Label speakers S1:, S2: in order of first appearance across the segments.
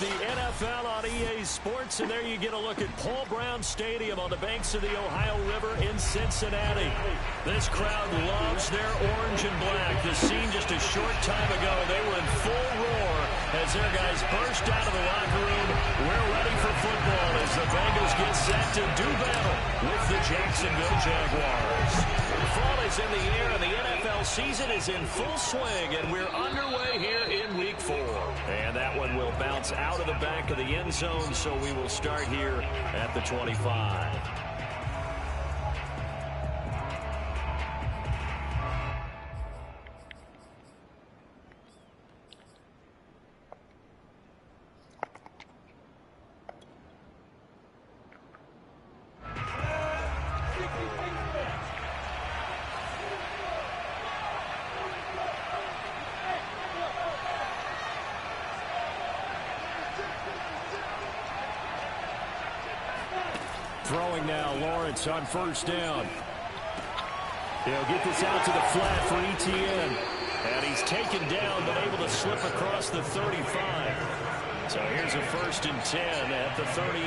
S1: the NFL on EA Sports, and there you get a look at Paul Brown Stadium on the banks of the Ohio River in Cincinnati. This crowd loves their orange and black. The scene just a short time ago, they were in full roar as their guys burst out of the locker room. We're ready for football as the Bengals get set to do battle with the Jacksonville Jaguars. Fall is in the air, and the NFL season is in full swing, and we're underway here in Week 4. And that one will bounce out of the back of the end zone, so we will start here at the 25. Throwing now, Lawrence on first down. He'll get this out to the flat for Etienne. And he's taken down, but able to slip across the 35. So here's a 1st and 10 at the 38.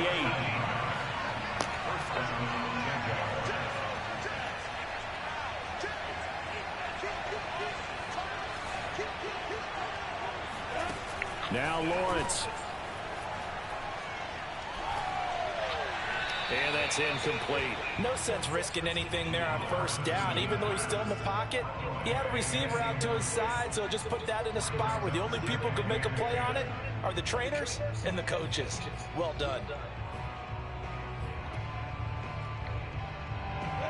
S1: Now Lawrence. And that's incomplete.
S2: No sense risking anything there on first down. Even though he's still in the pocket, he had a receiver out to his side, so just put that in a spot where the only people who can make a play on it are the trainers and the coaches. Well done.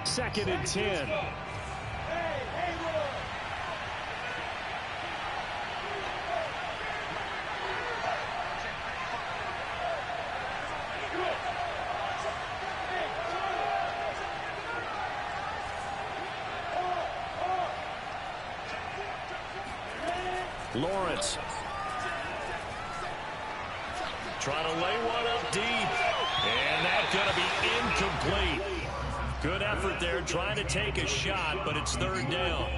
S1: 2nd and 10. Lawrence trying to lay one up deep, and that's going to be incomplete. Good effort there trying to take a shot, but it's 3rd down.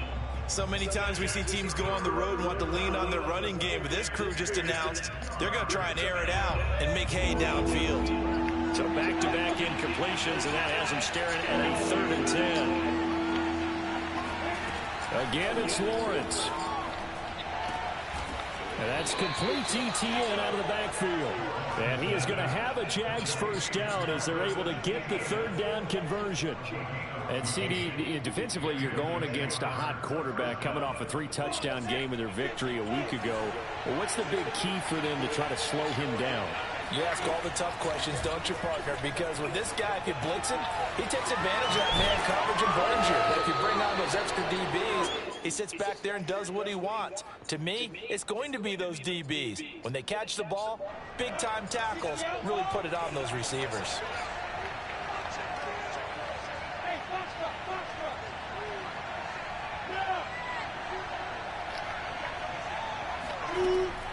S2: So many times we see teams go on the road and want to lean on their running game, but this crew just announced they're going to try and air it out and make hay downfield.
S1: So back-to-back incompletions, and that has them staring at a 3rd and 10. Again, it's Lawrence. And that's complete Etienne out of the backfield. And he is going to have a Jags first down as they're able to get the 3rd down conversion.
S3: And CD, defensively, you're going against a hot quarterback coming off a 3-touchdown game in their victory a week ago. Well, what's the big key for them to try to slow him down?
S2: You ask all the tough questions, don't you, partner? Because with this guy, if you blitz him, he takes advantage of that man coverage and burns you. But if you bring on those extra DBs, he sits back there and does what he wants. To me, it's going to be those DBs. When they catch the ball, big-time tackles really put it on those receivers.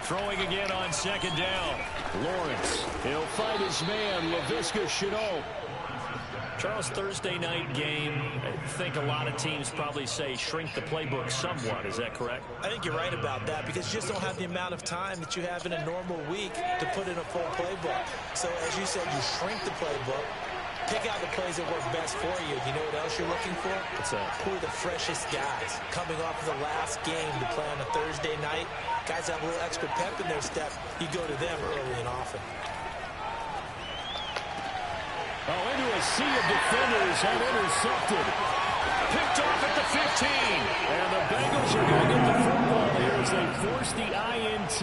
S1: Throwing again on 2nd down. Lawrence, he'll fight his man, Laviska Shenault. Charles, Thursday night game, I think a lot of teams probably say shrink the playbook somewhat. Is that correct?
S2: I think you're right about that because you just don't have the amount of time that you have in a normal week to put in a full playbook. So as you said, you shrink the playbook, pick out the plays that work best for you. You know what else you're looking for?
S1: What's that?
S2: Who are the freshest guys coming off of the last game to play on a Thursday night? Guys have a little extra pep in their step. You go to them early and often.
S1: Oh, into a sea of defenders and intercepted. Picked off at the 15. And the Bengals are going to get the football here as they force the INT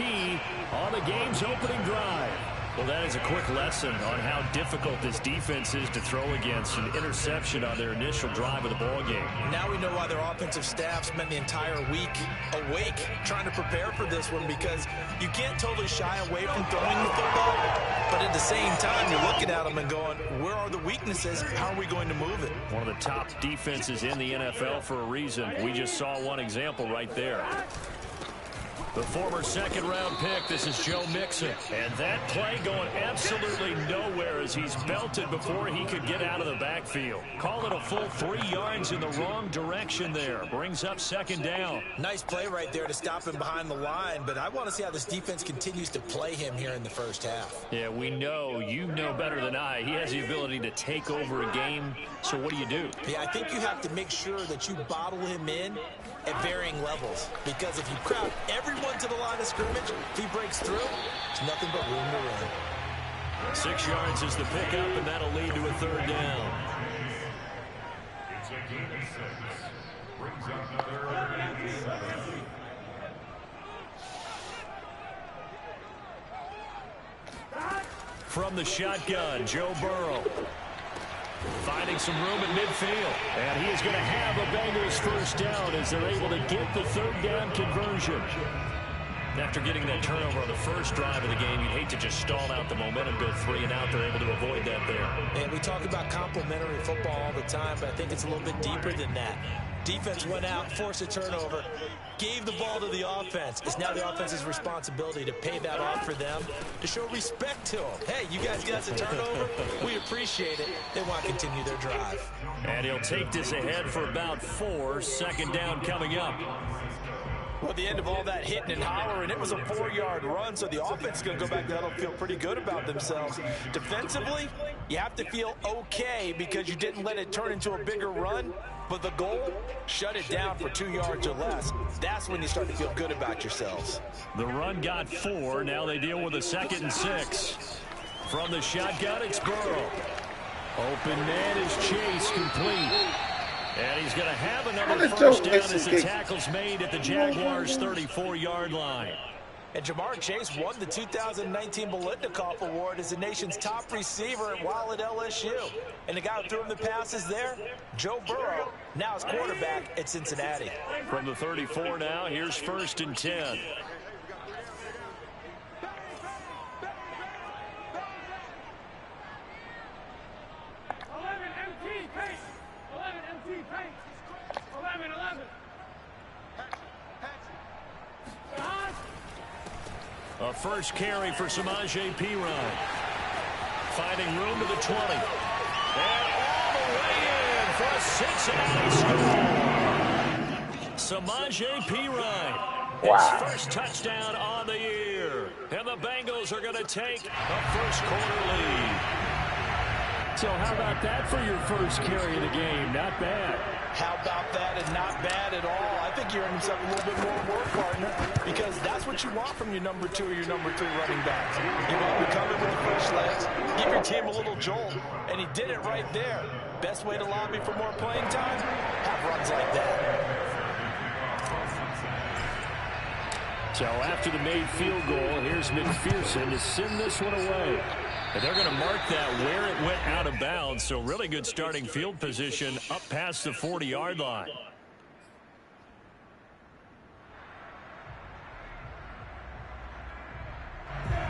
S1: on the game's opening drive. Well, that is a quick lesson on how difficult this defense is to throw against. An interception on their initial drive of the ballgame.
S2: Now we know why their offensive staff spent the entire week awake trying to prepare for this one, because you can't totally shy away from throwing the football, but at the same time, you're looking at them and going, where are the weaknesses? How are we going to move it?
S1: One of the top defenses in the NFL for a reason. We just saw one example right there. The former second-round pick, this is Joe Mixon. And that play going absolutely nowhere as he's belted before he could get out of the backfield. Call it a full 3 yards in the wrong direction there. Brings up second down.
S2: Nice play right there to stop him behind the line, but I want to see how this defense continues to play him here in the first half.
S1: Yeah, we know, you know better than I, he has the ability to take over a game. So what do you do?
S2: Yeah, I think you have to make sure that you bottle him in at varying levels, because if you crowd everyone to the line of scrimmage, if he breaks through, there's nothing but room to run.
S1: 6 yards is the pickup, and that'll lead to a third down.
S4: It's a gain of 6. Brings up another 7.
S1: From the shotgun, Joe Burrow. Finding some room in midfield. And he is going to have a Bengals first down as they're able to get the third down conversion. After getting that turnover on the first drive of the game, you'd hate to just stall out the momentum, go 3 and out. They're able to avoid that there.
S2: And we talk about complementary football all the time, but I think it's a little bit deeper than that. Defense went out, forced a turnover, gave the ball to the offense. It's now the offense's responsibility to pay that off for them, to show respect to them. Hey, you guys got a turnover. We appreciate it. They want to continue their drive.
S1: And he'll take this ahead for about 4. Second down coming up.
S2: Well, at the end of all that hitting and hollering, it was a 4-yard run, so the offense is going to go back there and feel pretty good about themselves. Defensively, you have to feel okay because you didn't let it turn into a bigger run, but the goal, shut it down for 2 yards or less. That's when you start to feel good about yourselves.
S1: The run got 4. Now they deal with a 2nd and 6. From the shotgun, it's Burrow. Open man is Chase, complete. And he's going to have another first down as the tackle's made at the Jaguars' 34-yard line.
S2: And Jamar Chase won the 2019 Biletnikoff Award as the nation's top receiver while at LSU. And the guy who threw him the passes there, Joe Burrow, now his quarterback at Cincinnati.
S1: From the 34 now, here's 1st and 10. A first carry for Samaje Perine. Finding room to the 20. And all the way in for a Cincinnati score. Samaje Perine. His first touchdown on the year. And the Bengals are going to take a first-quarter lead. So how about that for your first carry of the game? Not bad.
S2: How about that, and not bad at all. I think you're earning himself a little bit more work, partner, because that's what you want from your number 2 or your number 3 running backs. You want to come in with the fresh legs, give your team a little jolt, and he did it right there. Best way to lobby for more playing time? Have runs like that.
S1: So after the made field goal, here's McPherson to send this one away. And they're going to mark that where it went out of bounds. So really good starting field position up past the 40-yard line.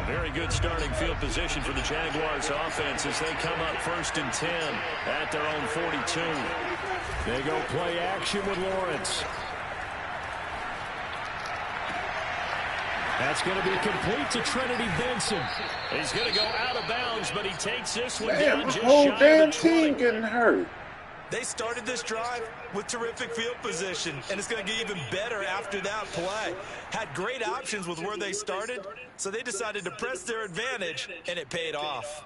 S1: Very good starting field position for the Jaguars offense as they come up 1st and 10 at their own 42. They go play action with Lawrence. That's going to be complete to Trinity Benson. He's going to go out of bounds, but he takes this one down just
S5: whole
S1: shy
S5: damn
S1: of the 20.
S5: team getting hurt.
S2: They started this drive with terrific field position, and it's going to get even better after that play. Had great options with where they started, so they decided to press their advantage, and it paid off.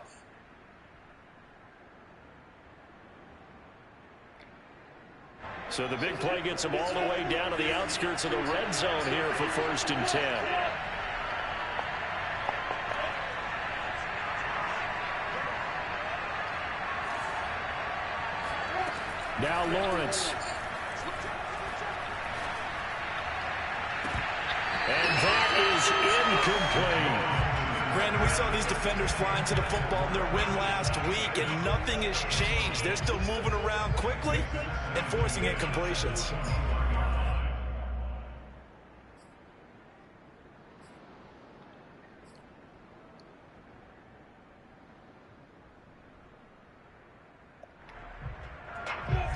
S1: So the big play gets them all the way down to the outskirts of the red zone here for 1st and 10. Now Lawrence. And that is incomplete.
S2: Brandon, we saw these defenders flying to the football in their win last week, and nothing has changed. They're still moving around quickly and forcing incompletions.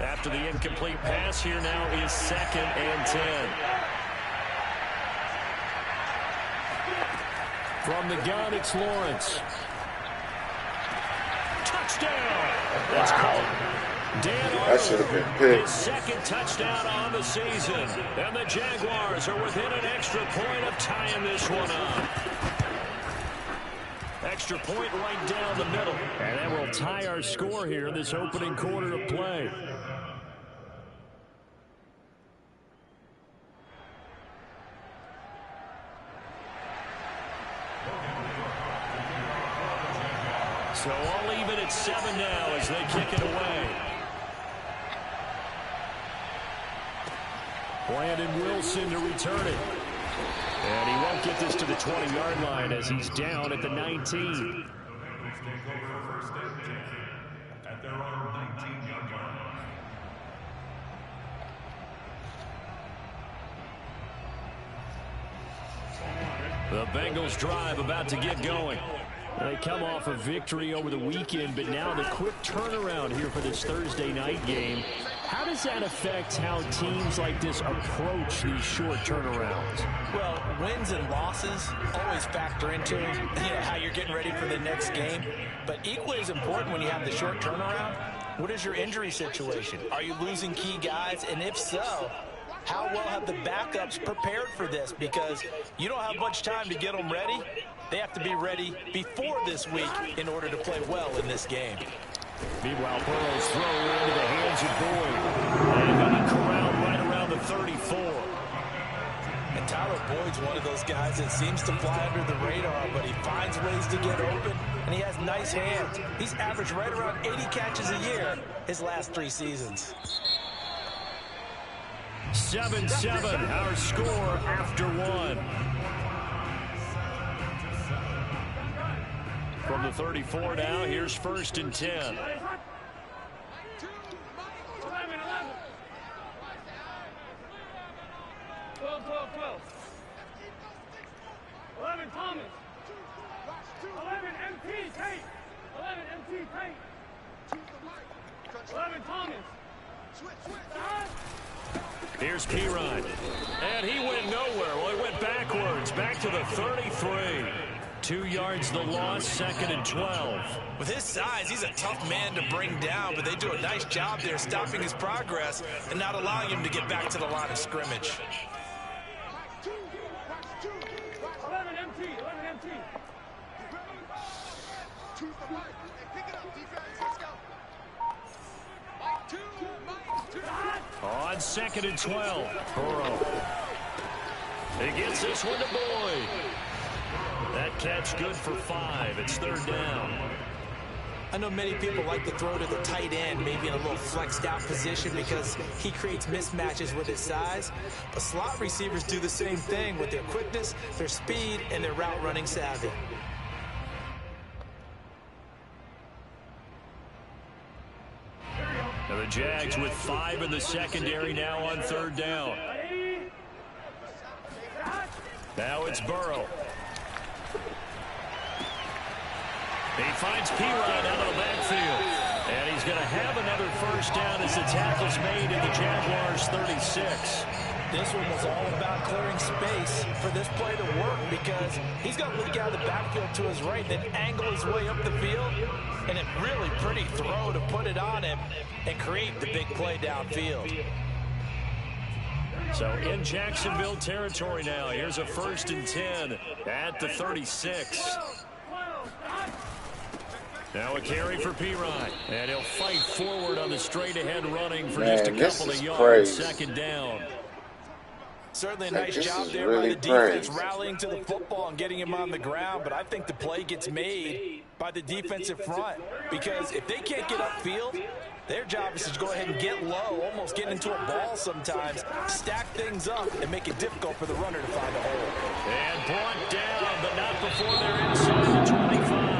S1: After the incomplete pass, here now is 2nd and 10. From the gun, it's Lawrence. Touchdown. That's caught. Dan
S5: That should have been
S1: Arnold,
S5: picked.
S1: his second touchdown on the season. And the Jaguars are within an extra point of tying this one up. Extra point right down the middle.
S3: And that will tie our score here in this opening quarter of play.
S1: So all even at 7 now as they kick it away.
S3: Brandon Wilson to return it. And he won't get this to the 20-yard line as he's down at the 19.
S4: The Bengals take over first and 10 at their own 19-yard line.
S1: The Bengals drive about to get going.
S3: They come off a victory over the weekend, but now the quick turnaround here for this Thursday night game. How does that affect how teams like this approach these short turnarounds?
S2: Well, wins and losses always factor into how you're getting ready for the next game. But equally as important when you have the short turnaround, what is your injury situation? Are you losing key guys? And if so, how well have the backups prepared for this? Because you don't have much time to get them ready. They have to be ready before this week in order to play well in this game.
S3: Meanwhile, Burrow's throw into the hands of Boyd.
S1: And got it corralled right around the 34.
S2: And Tyler Boyd's one of those guys that seems to fly under the radar, but he finds ways to get open, and he has nice hands. He's averaged right around 80 catches a year his last 3 seasons.
S1: 7-7, our score after 1. From the 34 now, here's 1st and 10.
S6: 11. 11 Thomas. 11 MT Tate. 11 MT Tate. 11 Thomas.
S1: Here's Pirine. And he went nowhere. Well, he went backwards, back to the 33. 2 yards the loss, 2nd and 12.
S2: With his size, he's a tough man to bring down, but they do a nice job there stopping his progress and not allowing him to get back to the line of scrimmage.
S6: 11 MT. 11 MT.
S1: On 2nd and 12, Burrow. He gets this one to Boyd. That catch good for 5. It's 3rd down.
S2: I know many people like to throw to the tight end, maybe in a little flexed out position because he creates mismatches with his size. But slot receivers do the same thing with their quickness, their speed, and their route running savvy.
S1: Now the Jags with 5 in the secondary now on 3rd down. Now it's Burrow. He finds Pirine out of the backfield. And he's going to have another 1st down as the tackle's made in the Jaguars' 36.
S2: This one was all about clearing space for this play to work because he's got to leak out of the backfield to his right, then angle his way up the field, and a really pretty throw to put it on him and create the big play downfield.
S1: So in Jacksonville territory now, here's a 1st and 10 at the 36. Now a carry for Pirine, and he'll fight forward on the straight-ahead running for just a couple of yards.
S5: Crazy.
S1: 2nd down.
S2: Certainly a nice job there
S5: really
S2: by the defense
S5: crazy.
S2: rallying to the football and getting him on the ground, but I think the play gets made by the defensive front because if they can't get upfield, their job is to go ahead and get low, almost get into a ball sometimes, stack things up, and make it difficult for the runner to find a hole.
S1: And brought down, but not before they're inside the 25.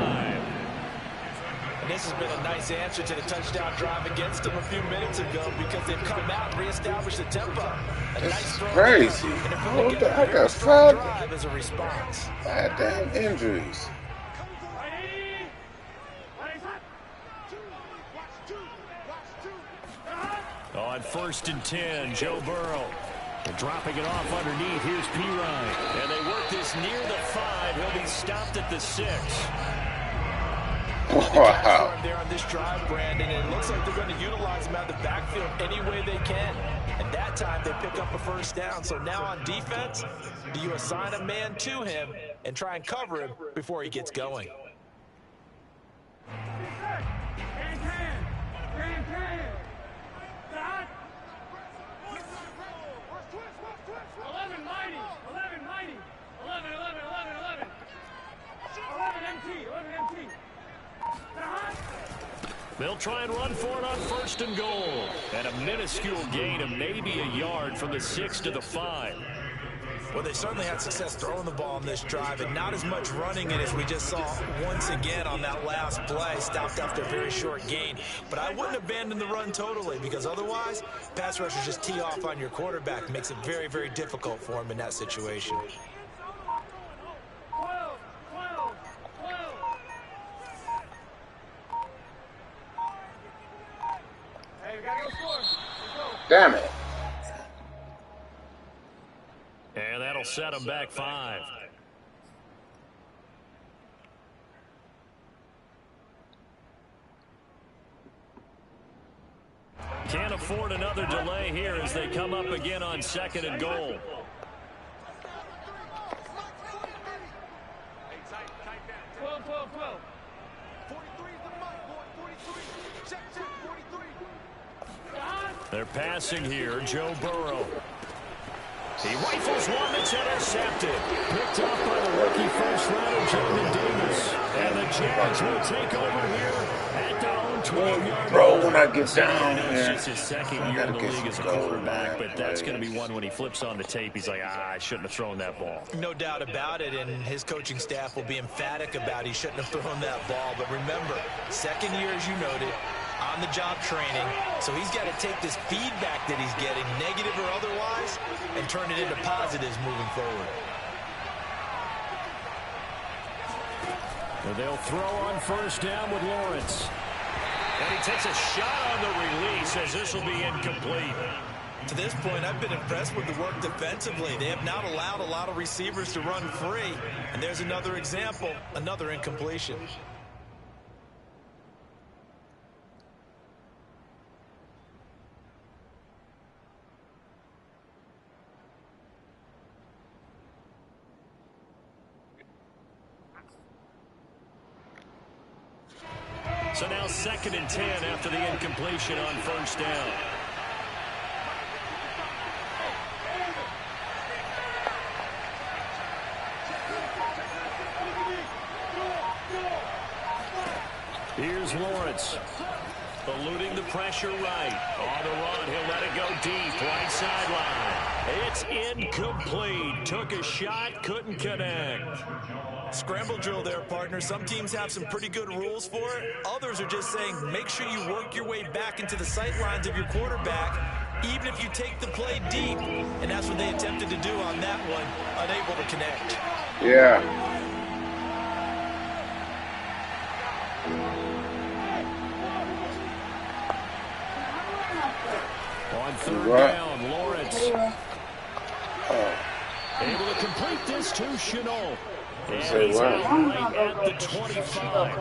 S2: And this has been a nice answer to the touchdown drive against them a few minutes ago because they've come out and reestablished the tempo. A
S5: This
S2: nice
S5: is
S2: throw
S5: crazy.
S2: there, and they're
S5: Oh,
S2: putting together
S5: I
S2: a very
S5: got
S2: strong
S5: 5
S2: drive as a response.
S5: goddamn injuries.
S1: On 1st and 10, Joe Burrow.
S3: And dropping it off underneath, here's Perine.
S1: And they work this near the 5. He'll be stopped at the 6.
S5: Wow.
S2: There on this drive, Brandon, and it looks like they're going to utilize him out of the backfield any way they can. And that time they pick up a first down. So now on defense, do you assign a man to him and try and cover him before he gets going?
S1: They'll try and run for it on 1st and goal. And a minuscule gain of maybe a yard from the 6 to the 5.
S2: Well, they certainly had success throwing the ball on this drive, and not as much running it as we just saw once again on that last play. Stopped after a very short gain. But I wouldn't abandon the run totally, because otherwise, pass rushers just tee off on your quarterback. Makes it very, very difficult for him in that situation.
S5: Damn it.
S1: And that'll set him back 5. Can't afford another delay here as they come up again on 2nd and goal. They're passing here, Joe Burrow. He rifles one that's intercepted. Picked off by the rookie first rounder, Jamin Davis. And the Jags will take over here at their own 12-yard
S5: Bro, when I get down
S1: It's
S5: here,
S1: just his 2nd year in the league as a quarterback, but that's going to be one when he flips on the tape. He's like, I shouldn't have thrown that ball.
S2: No doubt about it, and his coaching staff will be emphatic about he shouldn't have thrown that ball. But remember, 2nd year, as you noted, on-the-job training, so he's got to take this feedback that he's getting, negative or otherwise, and turn it into positives moving forward.
S3: And they'll throw on 1st down with Lawrence.
S1: And he takes a shot on the release as this will be incomplete.
S2: To this point, I've been impressed with the work defensively. They have not allowed a lot of receivers to run free, and there's another example, another incompletion.
S1: So now 2nd and 10 after the incompletion on 1st down. Here's Lawrence. Eluding the pressure right. On the run, he'll let it go deep. Right sideline. It's incomplete. Took a shot, couldn't connect.
S2: Scramble drill there, partner. Some teams have some pretty good rules for it. Others are just saying make sure you work your way back into the sight lines of your quarterback, even if you take the play deep. And that's what they attempted to do on that one, unable to connect.
S5: Yeah.
S3: On 3rd down, Lawrence.
S1: Able to complete this to Shenault.
S5: Say
S1: And he's
S5: what?
S1: out right at the 25.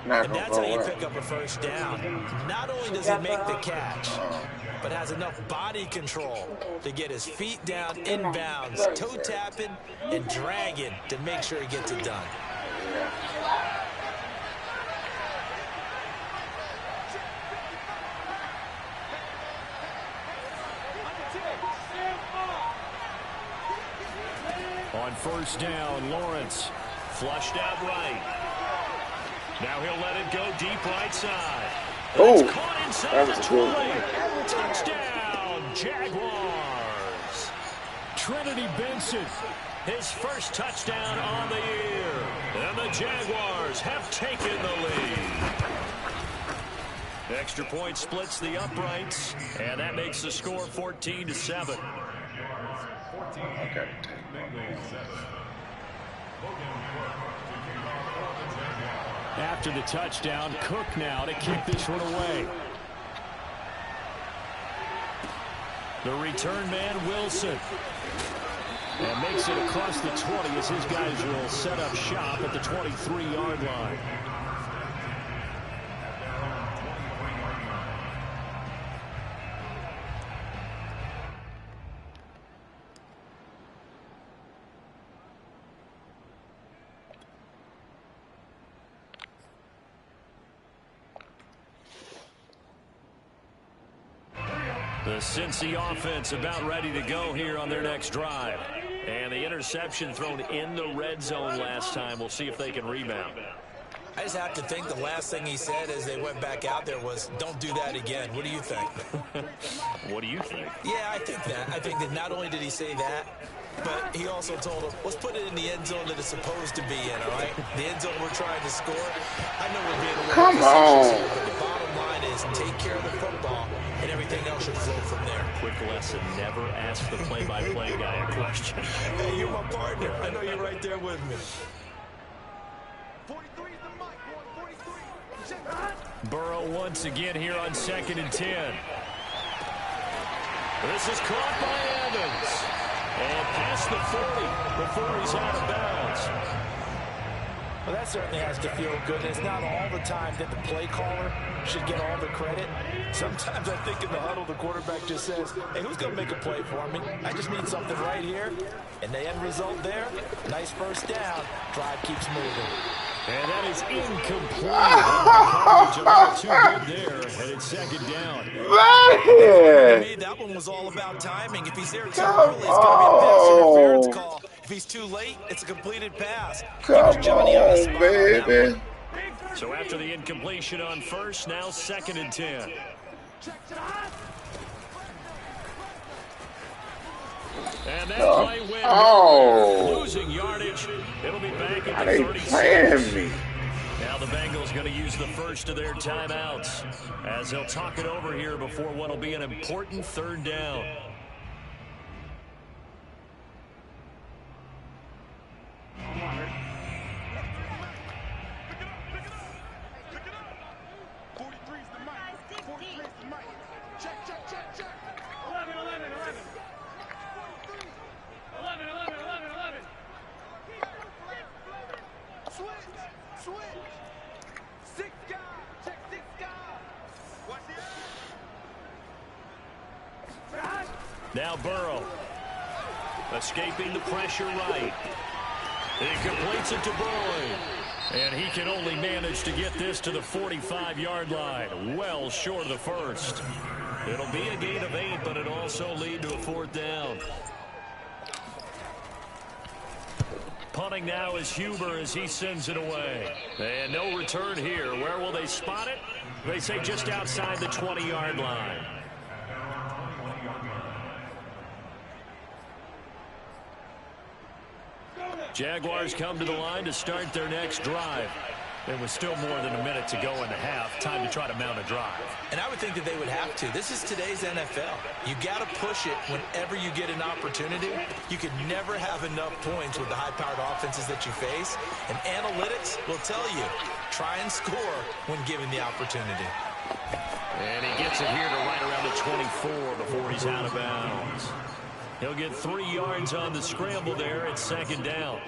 S5: Not
S2: And
S5: gonna
S2: that's
S5: go
S2: how you
S5: well.
S2: pick up a first down. Not only does he make the catch, but has enough body control to get his feet down inbounds, toe tapping and dragging to make sure he gets it done.
S3: On 1st down, Lawrence.
S1: Flushed out right. Now he'll let it go deep right side.
S5: Oh,
S1: It's caught inside
S5: that was
S1: the
S5: a good
S1: 20.
S5: one.
S1: Touchdown, Jaguars.
S3: Trinity Benson.
S1: His first touchdown on the year. And the Jaguars have taken the lead. Extra point splits the uprights, and that makes the score 14-7.
S5: Okay.
S3: After the touchdown, Cook now to kick this one away.
S1: The return man, Wilson. And makes it across the 20 as his guys will set up shop at the 23-yard line. The Cincy offense about ready to go here on their next drive. And the interception thrown in the red zone last time. We'll see if they can rebound.
S2: I just have to think the last thing he said as they went back out there was, don't do that again. What do you think?
S1: What do you think?
S2: Yeah, I think that. I think that not only did he say that, but he also told him, let's put it in the end zone that it's supposed to be in, all right? The end zone we're trying to score. I know we're being a little
S5: Come on.
S2: here, but the bottom line is take care of the football, and everything else should flow from there.
S1: Quick lesson, never ask the play-by-play guy a question.
S2: Hey, you're my partner. I know you're right there with me.
S6: 43 is the mic, boy. 43. Check.
S1: Burrow once again here on 2nd and 10. This is caught by Evans. And past the 40 before he's out of bounds.
S2: Well, that certainly has to feel good. It's not all the time that the play caller should get all the credit. Sometimes I think in the huddle, the quarterback just says, hey, who's going to make a play for me? I just need something right here. And the end result there, nice first down. Drive keeps moving.
S1: And that is incomplete. Coverage a little too good there. And it's 2nd down.
S2: To me, that one was all about timing. If he's there too early, it's going to be a pass interference call. If he's too late, it's a completed pass.
S5: Come on, baby.
S1: So after the incompletion on first, now 2nd and 10. And that play went losing yardage. It'll be back at the 36.
S5: Playing me.
S1: Now the Bengals going to use the first of their timeouts as they'll talk it over here before what will be an important 3rd down. Now Burrow, escaping the pressure right. He completes it to Boyd. And he can only manage to get this to the 45-yard line. Well short of the first. It'll be a gain of 8, but it'll also lead to a 4th down. Punting now is Huber as he sends it away. And no return here. Where will they spot it? They say just outside the 20-yard line. Jaguars come to the line to start their next drive. There was still more than a minute to go in the half. Time to try to mount a drive.
S2: And I would think that they would have to. This is today's NFL. You got to push it whenever you get an opportunity. You could never have enough points with the high-powered offenses that you face. And analytics will tell you, try and score when given the opportunity.
S1: And he gets it here to right around the 24 before he's out of bounds. He'll get 3 yards on the scramble there at 2nd down.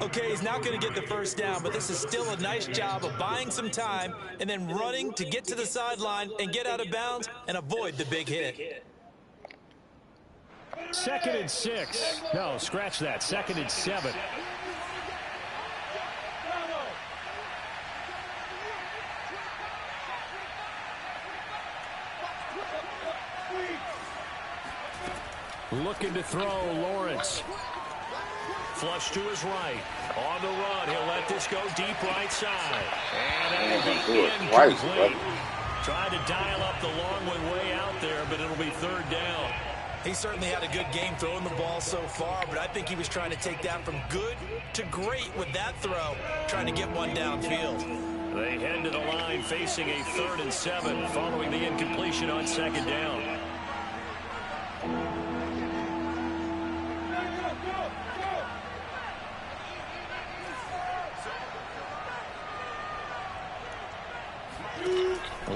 S2: Okay, he's not going to get the first down, but this is still a nice job of buying some time and then running to get to the sideline and get out of bounds and avoid the big hit.
S1: 2nd and 6. No, scratch that. 2nd and 7. Looking to throw, Lawrence. Flush to his right. On the run, he'll let this go deep right side. And that'll be incomplete. Trying to dial up the long one way out there, but it'll be 3rd down.
S2: He certainly had a good game throwing the ball so far, but I think he was trying to take that from good to great with that throw, trying to get one downfield.
S1: They head to the line facing a 3rd and 7 following the incompletion on 2nd down.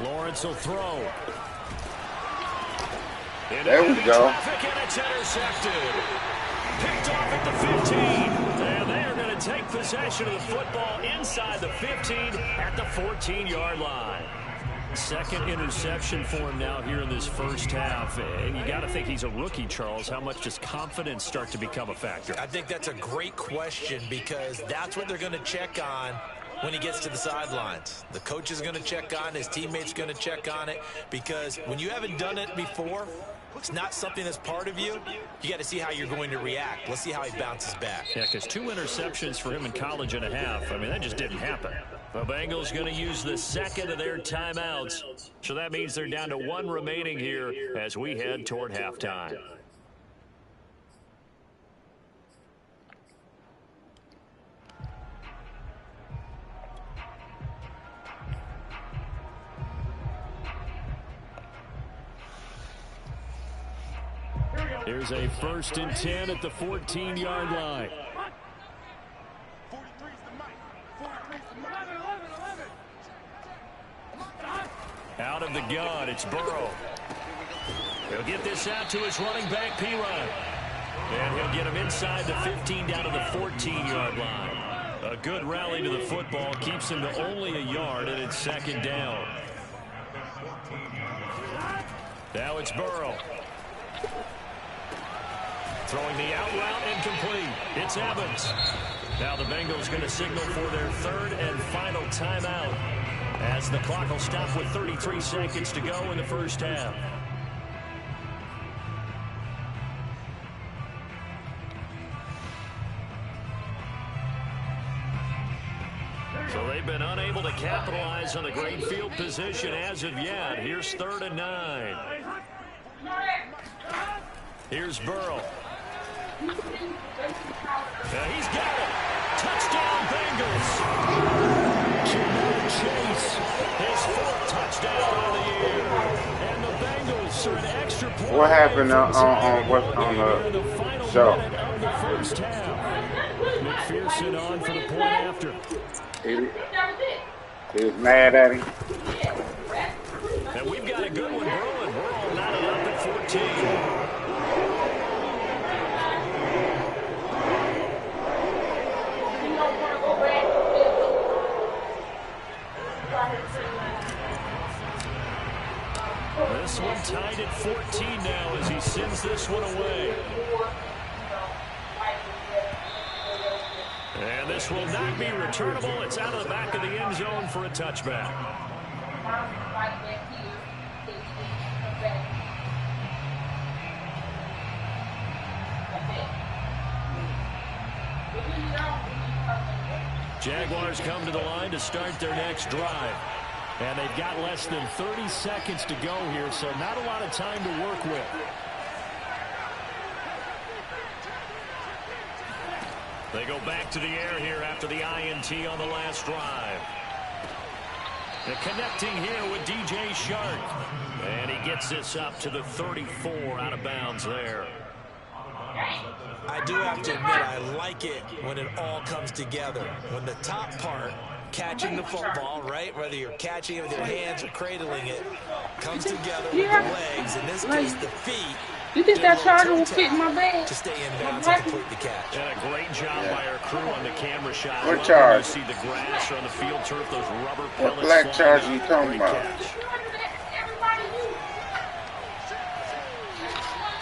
S1: Lawrence will throw.
S5: There we go.
S1: Traffic, and it's intercepted. Picked off at the 15. And they are going to take possession of the football inside the 15 at the 14-yard line. Second interception for him now here in this first half. And you got to think he's a rookie, Charles. How much does confidence start to become a factor?
S2: I think that's a great question because that's what they're going to check on when he gets to the sidelines. The coach is going to check on, his teammates going to check on it, because when you haven't done it before, it's not something that's part of you. You got to see how you're going to react. Let's see how he bounces back.
S1: Yeah, because 2 interceptions for him in college and a half. I mean, that just didn't happen. The Bengals going to use the second of their timeouts. So that means they're down to 1 remaining here as we head toward halftime. Here's a 1st and 10 at the 14-yard line. Out of the gun, it's Burrow. He'll get this out to his running back, P-Ryan. And he'll get him inside the 15 down to the 14-yard line. A good rally to the football keeps him to only a yard, and it's 2nd down. Now it's Burrow. Throwing the out route incomplete. It's Evans. Now the Bengals going to signal for their 3rd and final timeout as the clock will stop with 33 seconds to go in the first half. So they've been unable to capitalize on the great field position as of yet. Here's 3rd and 9. Here's Burrow. He's got it. Touchdown, Bengals. Jamar Chase, his 4th touchdown of the year. And the Bengals are an extra point.
S5: What happened on the show?
S1: Of the first half. McPherson on for the point after.
S5: He was mad at him.
S1: And we've got a good one brewing. We're all knotted up at 14. This one tied at 14 now as he sends this one away. And this will not be returnable. It's out of the back of the end zone for a touchback. Jaguars come to the line to start their next drive. And they've got less than 30 seconds to go here, so not a lot of time to work with. They go back to the air here after the INT on the last drive. They're connecting here with DJ Chark. And he gets this up to the 34 out of bounds there.
S2: I do have to admit, I like it when it all comes together. When the top part, catching the football, right, whether you're catching it with your hands or cradling it, comes together with the legs, in this case the feet.
S7: You think that charger will fit in my bag?
S2: To stay in bounds and complete the catch.
S1: And a great job by our crew on the camera shot.
S5: What charge?
S1: You see the grass or on the field turf, those rubber
S5: What
S1: pellets.
S5: black charge are you talking about?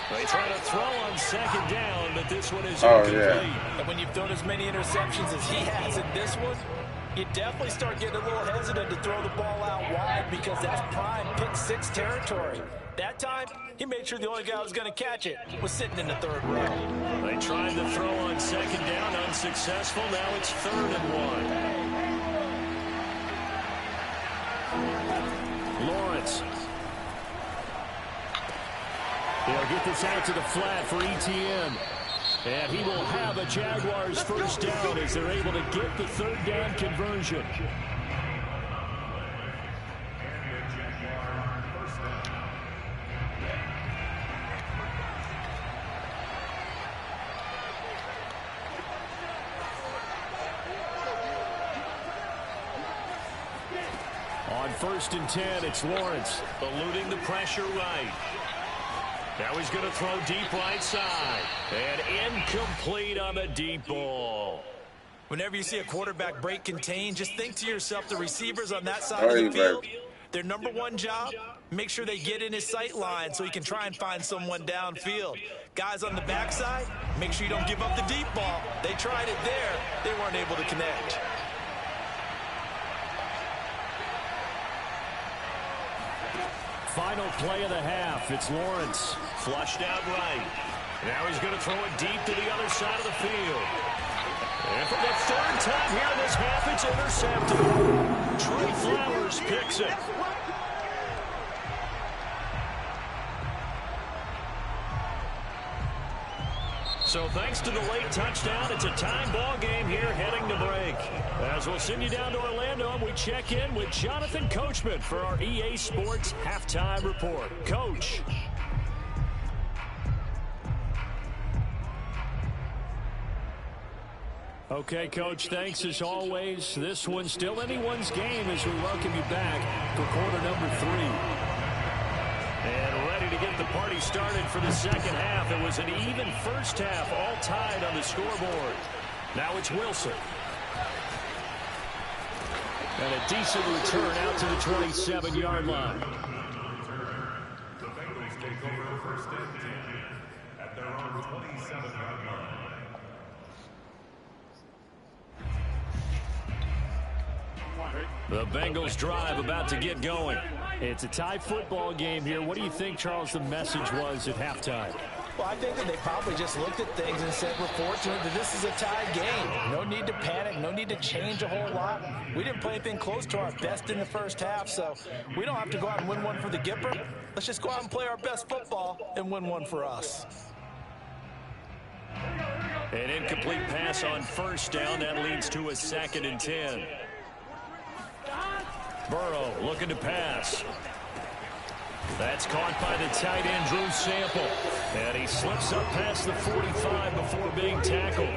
S1: They try to throw on 2nd down, but this one is
S5: Oh,
S1: incomplete.
S5: yeah.
S2: And when you've thrown as many interceptions as he has in this one, you definitely start getting a little hesitant to throw the ball out wide because that's prime pick 6 territory. That time, he made sure the only guy who was going to catch it was sitting in the 3rd row.
S1: They tried to throw on 2nd down, unsuccessful. Now it's 3rd and 1. Lawrence. He'll get this out to the flat for ETN. And he will have a Jaguars 1st down as they're able to get the 3rd down conversion. On 1st and 10, it's Lawrence eluding the pressure right. Now he's going to throw deep right side. And incomplete on the deep ball.
S2: Whenever you see a quarterback break contain, just think to yourself, the receivers on that side of the field, their number one job, make sure they get in his sight line so he can try and find someone downfield. Guys on the backside, make sure you don't give up the deep ball. They tried it there. They weren't able to connect.
S1: Final play of the half. It's Lawrence. Flushed out right. Now he's going to throw it deep to the other side of the field. And for the third time here this half, it's intercepted. Trey Flowers picks it. So thanks to the late touchdown, it's a time ball game here heading to break. As we'll send you down to Orlando, and we check in with Jonathan Coachman for our EA Sports Halftime Report. Coach. Okay, Coach, thanks as always. This one's still anyone's game as we welcome you back for quarter number 3. And ready to get the party started for the second half. It was an even first half, all tied on the scoreboard. Now it's Wilson. And a decent return out to the 27-yard line.
S4: The Bengals take over first and 10 at their own 27-yard line.
S1: The Bengals drive about to get going. It's a tie football game here. What do you think, Charles, the message was at halftime?
S2: Well, I think that they probably just looked at things and said, we're fortunate that this is a tied game. No need to panic. No need to change a whole lot. We didn't play anything close to our best in the first half, so we don't have to go out and win one for the Gipper. Let's just go out and play our best football and win one for us.
S1: An incomplete pass on first down. That leads to a 2nd and 10. Burrow looking to pass. That's caught by the tight end, Drew Sample. And he slips up past the 45 before being tackled.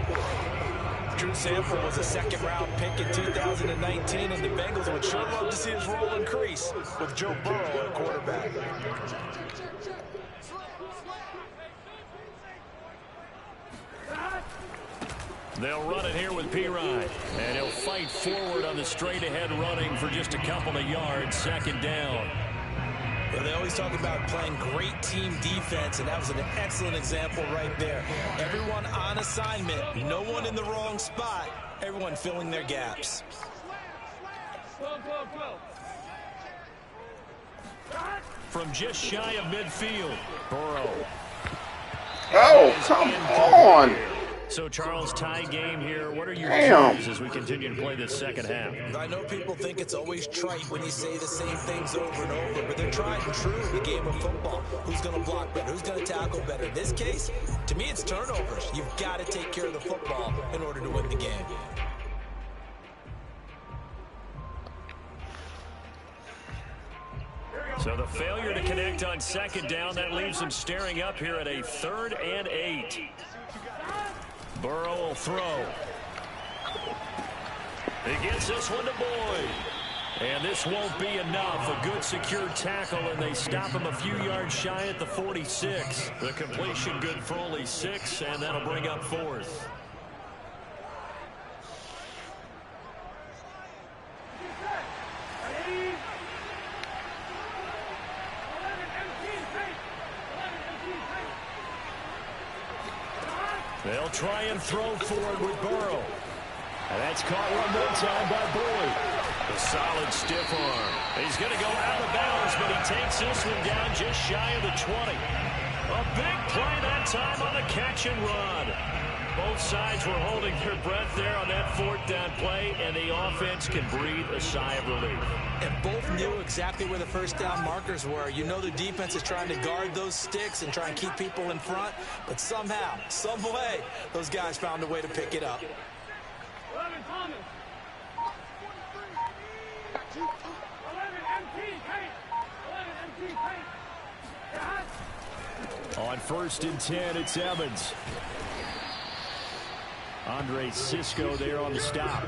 S2: Drew Sample was a second-round pick in 2019, and the Bengals would sure love to see his role increase with Joe Burrow at quarterback.
S1: They'll run it here with Pirine. And he'll fight forward on the straight-ahead running for just a couple of yards. 2nd down.
S2: Well, they always talk about playing great team defense, and that was an excellent example right there. Everyone on assignment, no one in the wrong spot, everyone filling their gaps.
S1: From just shy of midfield, Burrow.
S5: Oh, come on.
S1: So, Charles, tie game here. What are your choices as we continue to play this second half?
S2: I know people think it's always trite when you say the same things over and over, but they're tried and true in the game of football. Who's going to block better? Who's going to tackle better? In this case, to me, it's turnovers. You've got to take care of the football in order to win the game.
S1: So the failure to connect on 2nd down, that leaves them staring up here at a 3rd and 8. Burrow will throw. He gets this one to Boyd. And this won't be enough. A good secure tackle, and they stop him a few yards shy at the 46. The completion good for only 6, and that'll bring up 4th. They'll try and throw forward with Burrow. And that's caught one more time by Boyd. A solid stiff arm. He's going to go out of bounds, but he takes this one down just shy of the 20. A big play that time on a catch and run. Both sides were holding their breath there on that 4th down play, and the offense can breathe a sigh of relief.
S2: And both knew exactly where the first down markers were. You know the defense is trying to guard those sticks and try and keep people in front, but somehow, some way, those guys found a way to pick it up.
S1: On 1st and 10, it's Evans. Andre Cisco there on the stop.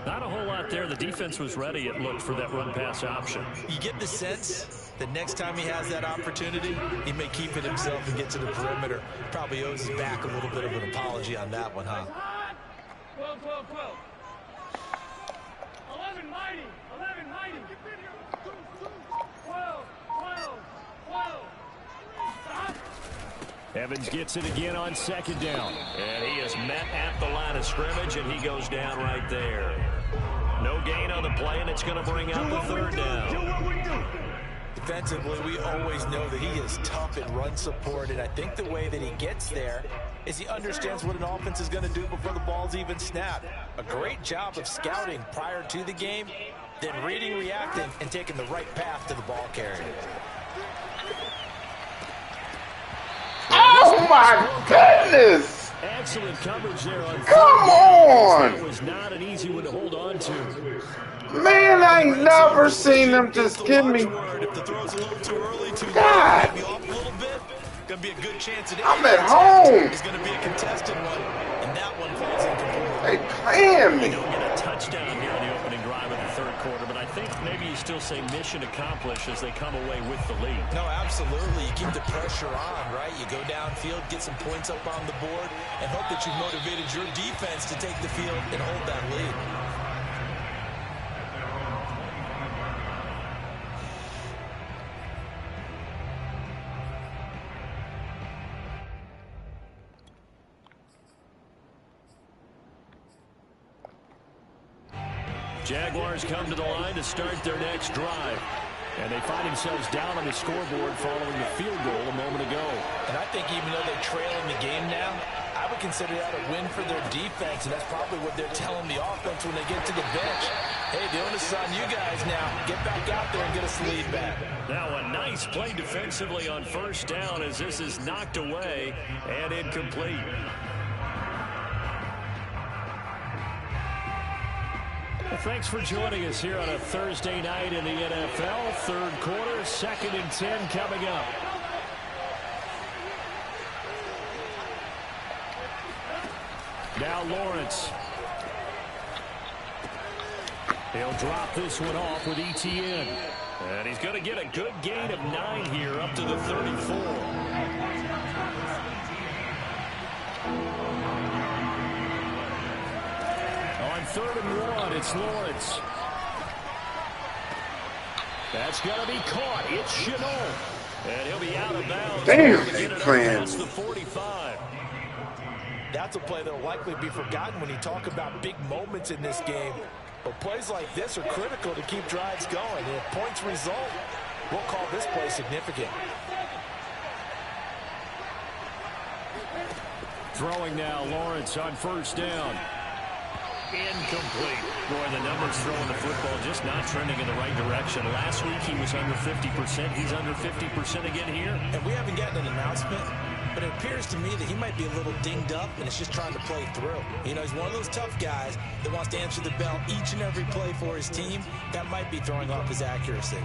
S1: Not a whole lot there. The defense was ready, it looked, for that run-pass option.
S2: You get the sense the next time he has that opportunity, he may keep it himself and get to the perimeter. Probably owes his back a little bit of an apology on that one, huh?
S6: 12, 12, 12. 11 mighty. 11 mighty. 12, 12, 12. Stop.
S3: Evans gets it again on second down.
S1: And he is met at the line of scrimmage, and he goes down right there. No gain on the play, and it's going to bring out the third down.
S2: Defensively, we always know that he is tough in run support, and I think the way that he gets there is he understands what an offense is going to do before the ball's even snapped. A great job of scouting prior to the game, then reading, reacting, and taking the right path to the ball carrier.
S5: Oh my goodness!
S3: Excellent coverage there on
S5: Come on!
S3: That was not an easy one to hold on to.
S5: Man, I ain't never seen them just give me.
S2: If the throw's a little too early, too
S5: God.
S2: late, off a little bit, gonna be a good chance at it.
S5: I'm at home.
S2: It's gonna be a contested one, and that one falls incomplete.
S5: They playing me.
S1: Don't get a touchdown here in the opening drive of the third quarter, but I think maybe you still say mission accomplished as they come away with the lead.
S2: No, absolutely. You keep the pressure on, right? You go downfield, get some points up on the board, and hope that you've motivated your defense to take the field and hold that lead.
S1: Jaguars come to the line to start their next drive. And they find themselves down on the scoreboard following the field goal a moment ago.
S2: And I think even though they trail in the game now, I would consider that a win for their defense, and that's probably what they're telling the offense when they get to the bench. Hey, the onus is on you guys now. Get back out there and get us the lead back.
S1: Now a nice play defensively on first down as this is knocked away and incomplete. Well, thanks for joining us here on a Thursday night in the NFL. Third quarter, 2nd and 10 coming up. Now Lawrence. He'll drop this one off with ETN. And he's going to get a good gain of 9 here up to the 34. On 3rd and 1, it's Lawrence. That's going to be caught. It's Shenault. And he'll be out of bounds.
S5: Damn, they playing.
S1: That's the 45.
S2: That's a play that will likely be forgotten when you talk about big moments in this game. But plays like this are critical to keep drives going. And if points result, we'll call this play significant.
S3: Throwing now, Lawrence on first down.
S1: Incomplete. Boy, the numbers throwing the football just not trending in the right direction. Last week he was under 50%. He's under 50% again here.
S2: And we haven't gotten an announcement, but it appears to me that he might be a little dinged up and is just trying to play through. You know, he's one of those tough guys that wants to answer the bell each and every play for his team. That might be throwing off his accuracy.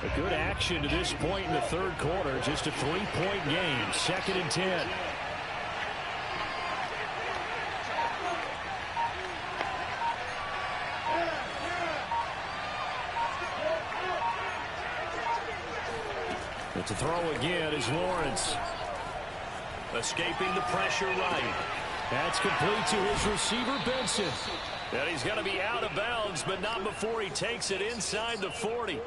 S3: A good action to this point in the third quarter. Just a 3-point game. 2nd and 10. But to throw again is Lawrence.
S1: Escaping the pressure right.
S3: That's complete to his receiver, Benson.
S1: And he's going to be out of bounds, but not before he takes it inside the 40.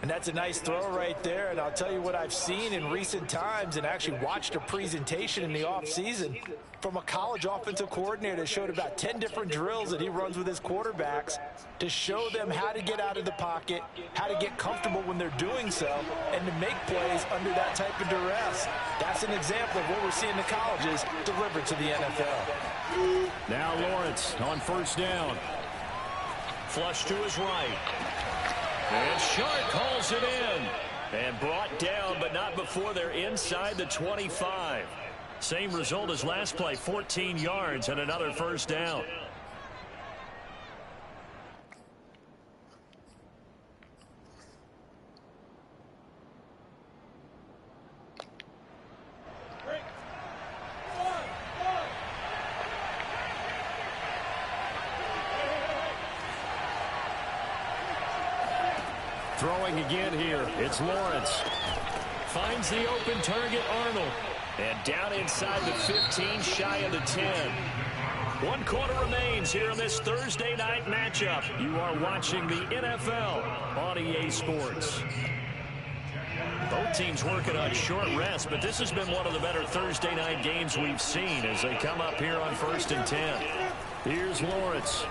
S2: And that's a nice throw right there. And I'll tell you what I've seen in recent times and actually watched a presentation in the offseason from a college offensive coordinator that showed about 10 different drills that he runs with his quarterbacks to show them how to get out of the pocket, how to get comfortable when they're doing so, and to make plays under that type of duress. That's an example of what we're seeing in the colleges delivered to the NFL.
S3: Now Lawrence on first down.
S1: Flush to his right. And Sharp calls it in. And brought down, but not before they're inside the 25. Same result as last play, 14 yards and another first down. Throwing again here, it's Lawrence. Finds the open target, Arnold. And down inside the 15, shy of the 10. 1 quarter remains here in this Thursday night matchup. You are watching the NFL on EA Sports. Both teams working on short rest, but this has been one of the better Thursday night games we've seen as they come up here on 1st and 10. Here's Lawrence.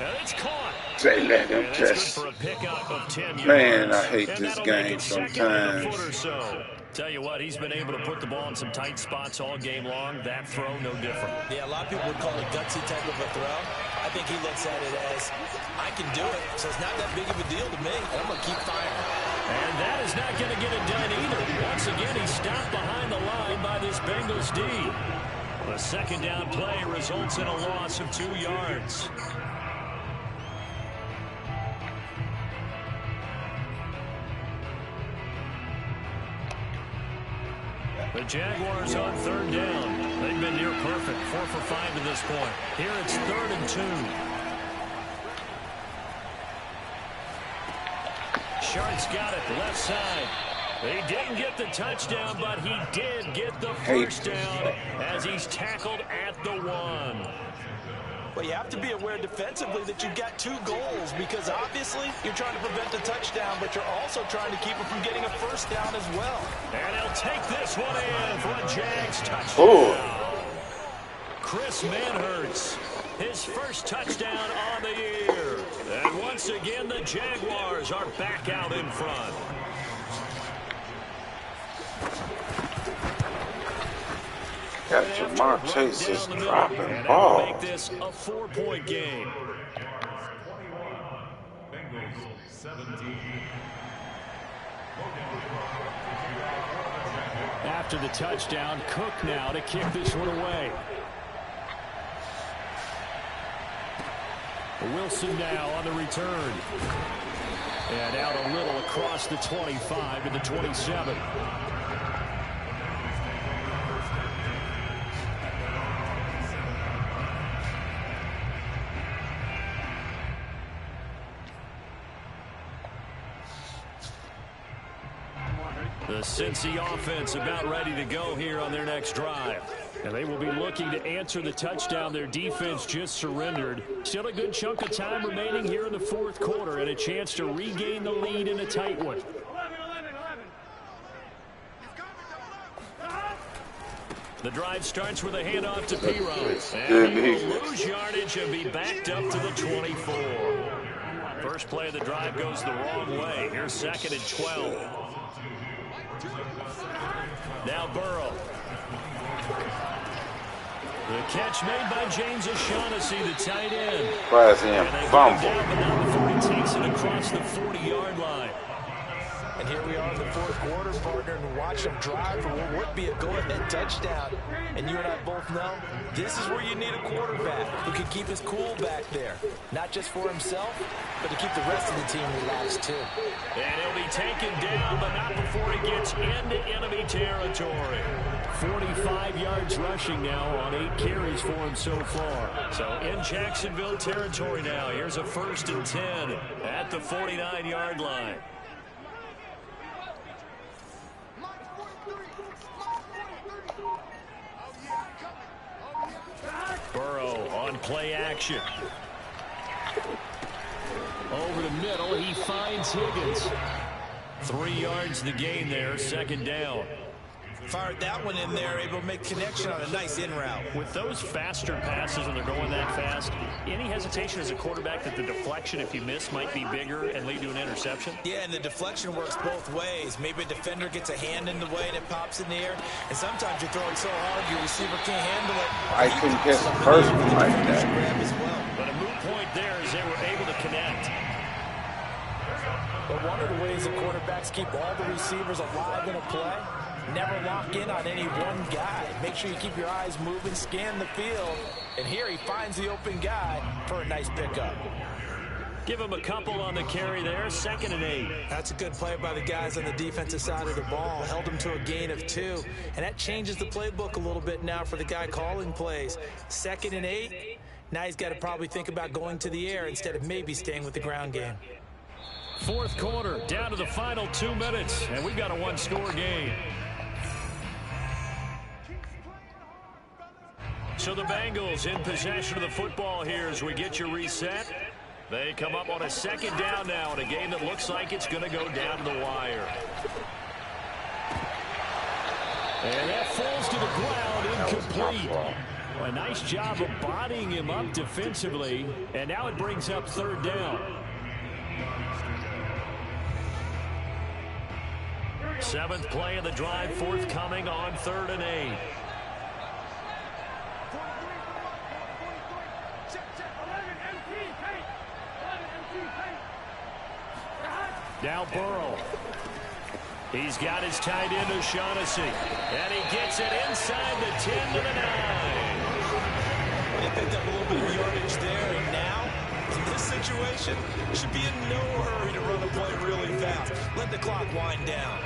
S1: And it's caught.
S5: They let him just.
S1: For a pickup of 10 yards.
S5: Man, I hate this game sometimes.
S1: Tell you what, he's been able to put the ball in some tight spots all game long. That throw, no different.
S2: Yeah, a lot of people would call it gutsy type of a throw. I think he looks at it as, I can do it, so it's not that big of a deal to me. I'm going to keep firing.
S1: And that is not going to get it done either. Once again, he's stopped behind the line by this Bengals D. The second down play results in a loss of 2 yards. The Jaguars on 3rd down. They've been near perfect, 4 for 5 to this point. Here it's 3rd and 2. Shart's got it, left side. He didn't get the touchdown, but he did get the first down as he's tackled at the 1.
S2: Well, you have to be aware defensively that you've got 2 goals because obviously you're trying to prevent the touchdown, but you're also trying to keep him from getting a first down as well.
S1: And he'll take this one in for a Jags touchdown. Ooh. Chris Manhertz, his first touchdown on the year. And once again, the Jaguars are back out in front.
S5: Got Jamar Chase is dropping balls.
S1: Make this a 4-point game. After the touchdown, Cook now to kick this one away. Wilson now on the return. And out a little across the 25 to the 27. The Cincy offense about ready to go here on their next drive. And they will be looking to answer the touchdown their defense just surrendered. Still a good chunk of time remaining here in the 4th quarter and a chance to regain the lead in a tight one.
S6: 11.
S1: The drive starts with a handoff to P-Rod. And he will lose yardage and be backed up to the 24. First play of the drive goes the wrong way. Here's 2nd and 12. Now Burrow. The catch made by James O'Shaughnessy, the tight end.
S5: Why is he in fumble?
S1: But now before he takes it across the 40-yard line.
S2: And here we are in the 4th quarter, partner, and watch him drive for what would be a go-ahead touchdown. And you and I both know this is where you need a quarterback who can keep his cool back there. Not just for himself, but to keep the rest of the team relaxed too.
S1: And he'll be taken down, but not before he gets into enemy territory. 45 yards rushing now on 8 carries for him so far. So in Jacksonville territory now. Here's a 1st and 10 at the 49-yard line. Burrow on play action. Over the middle, he finds Higgins. 3 yards the gain there, 2nd down.
S2: Fired that one in there, able to make connection on a nice in route.
S1: With those faster passes and they're going that fast, any hesitation as a quarterback that the deflection, if you miss, might be bigger and lead to an interception?
S2: Yeah, and the deflection works both ways. Maybe a defender gets a hand in the way and it pops in the air, and sometimes you're throwing so hard your receiver can't handle it.
S5: I couldn't catch the first one like that.
S1: But a moot point there as they were able to connect.
S2: But one of the ways the quarterbacks keep all the receivers alive in a play, never lock in on any one guy. Make sure you keep your eyes moving, scan the field, and here he finds the open guy for a nice pickup.
S1: Give him a couple on the carry there, 2nd and 8.
S2: That's a good play by the guys on the defensive side of the ball. Held him to a gain of 2, and that changes the playbook a little bit now for the guy calling plays. 2nd and 8, Now he's got to probably think about going to the air instead of maybe staying with the ground game.
S1: Fourth quarter, down to the final 2 minutes, and we've got a one-score game. So the Bengals in possession of the football here as we get you reset. They come up on a second down now in a game that looks like it's going to go down to the wire. And that falls to the ground incomplete. A nice job of bodying him up defensively, and now it brings up third down. Seventh play of the drive forthcoming on 3rd and 8. Now Burrow. He's got his tight end O'Shaughnessy. And he gets it inside the 10 to the 9.
S2: They picked up a little bit of yardage there, and now, in this situation, should be in no hurry to run the play really fast. Let the clock wind down.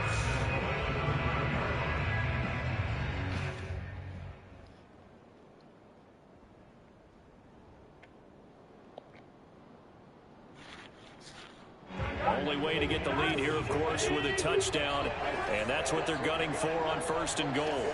S1: Only way to get the lead here, of course, with a touchdown, and that's what they're gunning for on 1st and goal.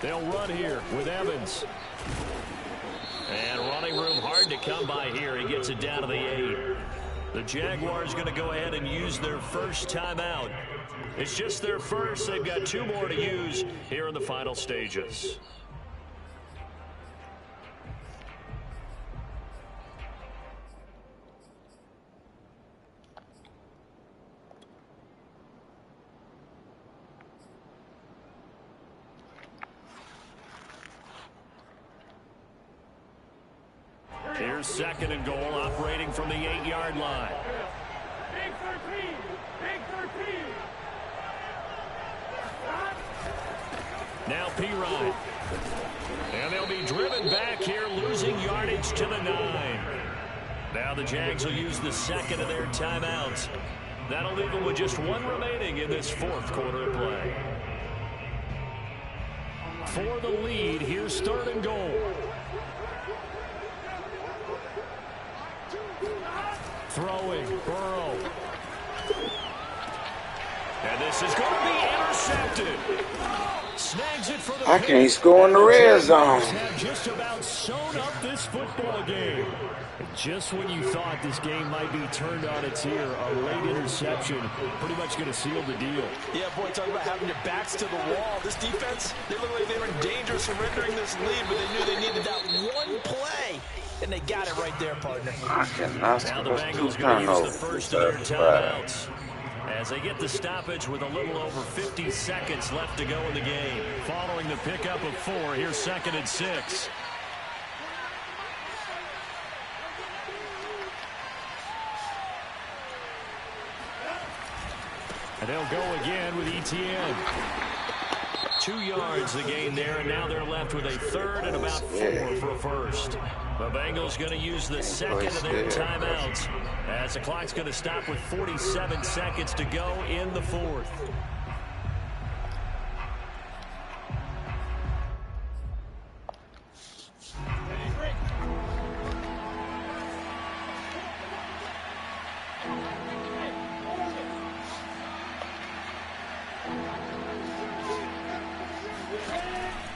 S1: They'll run here with Evans. And running room hard to come by here. He gets it down to the 8. The Jaguars going to go ahead and use their first timeout. It's just their first. They've got 2 more to use here in the final stages. Here's 2nd and goal, operating from the 8-yard line.
S6: Big 13. Big 13.
S1: Now Pirine. And they'll be driven back here, losing yardage to the 9. Now the Jags will use the 2nd of their timeouts. That'll leave them with just 1 remaining in this 4th quarter of play. For the lead, here's 3rd and goal. Throwing, Burrow. And this is going to be intercepted. Snags it for the
S5: I can't score in the red zone.
S1: Have just about sewn up this football game. Just when you thought this game might be turned on its ear, a late interception pretty much going to seal the deal.
S2: Yeah, boy, talk about having your backs to the wall. This defense, they look like they were in danger of surrendering this lead, but they knew they needed that one play. And they got it right there, partner.
S5: I cannot
S1: Now the
S5: score
S1: Bengals
S5: 2
S1: going to use the
S5: turnovers.
S1: first of their timeouts as they get the stoppage with a little over 50 seconds left to go in the game. Following the pickup of 4, here's 2nd and 6. And they'll go again with Etienne. 2 yards the gain there, and now they're left with a 3rd and about 4 for a first. The Bengals going to use the 2nd of their timeouts as the clock's going to stop with 47 seconds to go in the 4th.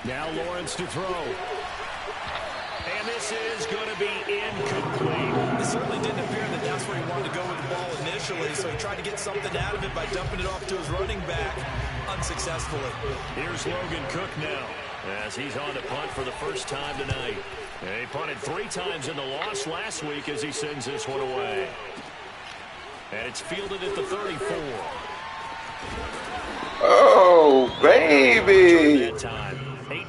S1: Now Lawrence to throw. And this is going to be incomplete.
S2: It certainly didn't appear that that's where he wanted to go with the ball initially, so he tried to get something out of it by dumping it off to his running back unsuccessfully.
S1: Here's Logan Cook now as he's on to punt for the first time tonight. He punted 3 times in the loss last week as he sends this one away. And it's fielded at the 34.
S5: Oh, baby.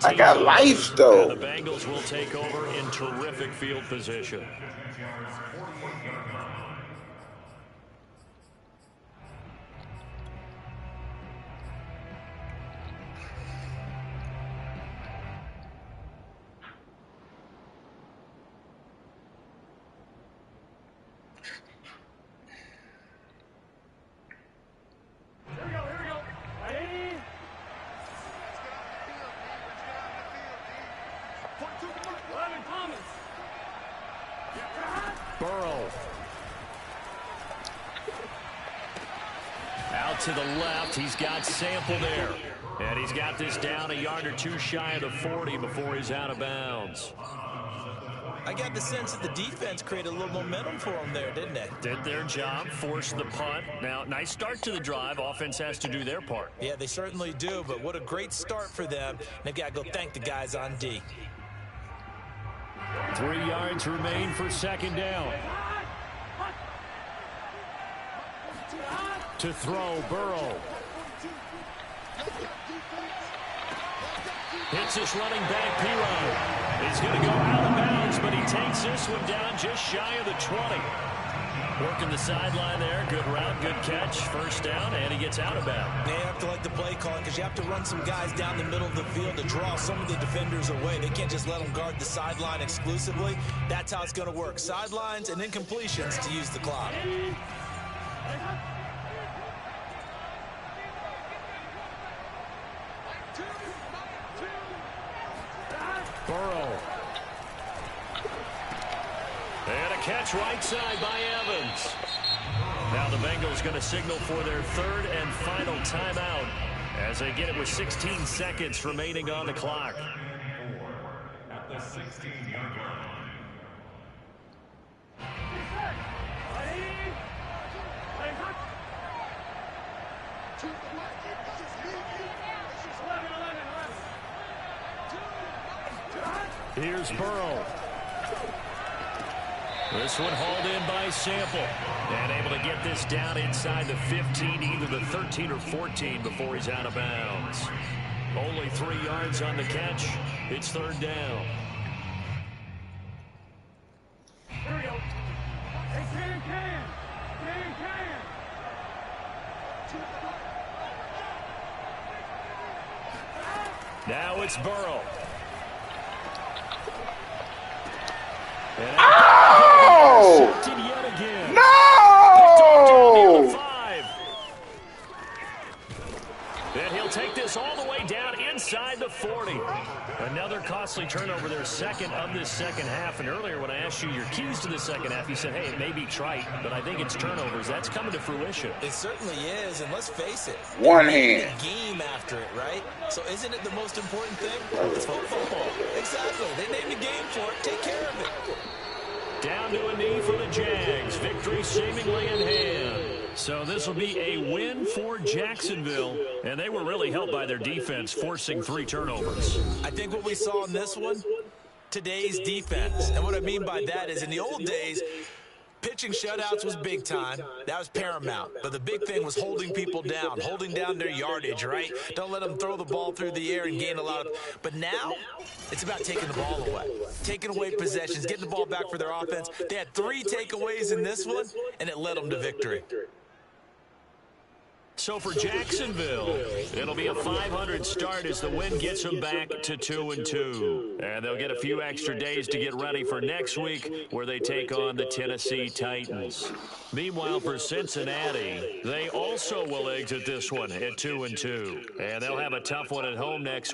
S5: I got life, though.
S1: And the Bengals will take over in terrific field position.
S3: Burrow. Out to the left. He's got Sample there. And he's got this down a yard or two shy of the 40 before he's out of bounds.
S2: I got the sense that the defense created a little momentum for them there, didn't they?
S3: Did their job, forced the punt. Now, nice start to the drive. Offense has to do their part.
S2: Yeah, they certainly do, but what a great start for them. They've got to go thank the guys on D.
S3: 3 yards remain for second down. To throw, Burrow. Hits his running back, Pirine. He's going to go out of bounds, but he takes this one down just shy of the 20. Working the sideline there. Good route, good catch. First down, and he gets out of bounds.
S2: They have to like the play calling because you have to run some guys down the middle of the field to draw some of the defenders away. They can't just let them guard the sideline exclusively. That's how it's going to work. Sidelines and then completions to use the clock.
S3: Burrow. And a catch right side by Evans. Now the Bengals going to signal for their third and final timeout as they get it with 16 seconds remaining on the clock.
S4: At the 16-yard line.
S3: Here's Burrow. This one hauled in by Sample. And able to get this down inside the 15, either the 13 or 14 before he's out of bounds. Only 3 yards on the catch. It's third down.
S6: Here we go. Hey, can.
S3: Now it's Burrow.
S5: Oh!
S3: Yet again.
S5: No!
S3: And he'll take this all the way down inside the 40. Another costly turnover, their second of this second half. And earlier when I asked you your keys to the second half, you said, hey, it may be trite, but I think it's turnovers. That's coming to fruition.
S2: It certainly is, and let's face it.
S5: One hand.
S2: Game after it, right? So isn't it the most important thing? It's football. Exactly. They named a game for it. Take care of it.
S3: Down to a knee for the Jags. Victory seemingly in hand. So this will be a win for Jacksonville. And they were really helped by their defense, forcing 3 turnovers.
S2: I think what we saw in this one, today's defense. And what I mean by that is in the old days, pitching shutouts was big time. That was paramount. But the big thing was holding people down, holding down their yardage, right? Don't let them throw the ball through the air and gain a lot of... But now, it's about taking the ball away. Taking away possessions, getting the ball back for their offense. They had 3 takeaways in this one, and it led them to victory.
S3: So for Jacksonville, it'll be a 500 start as the win gets them back to 2-2. And they'll get a few extra days to get ready for next week where they take on the Tennessee Titans. Meanwhile, for Cincinnati, they also will exit this one at 2-2. And they'll have a tough one at home next week.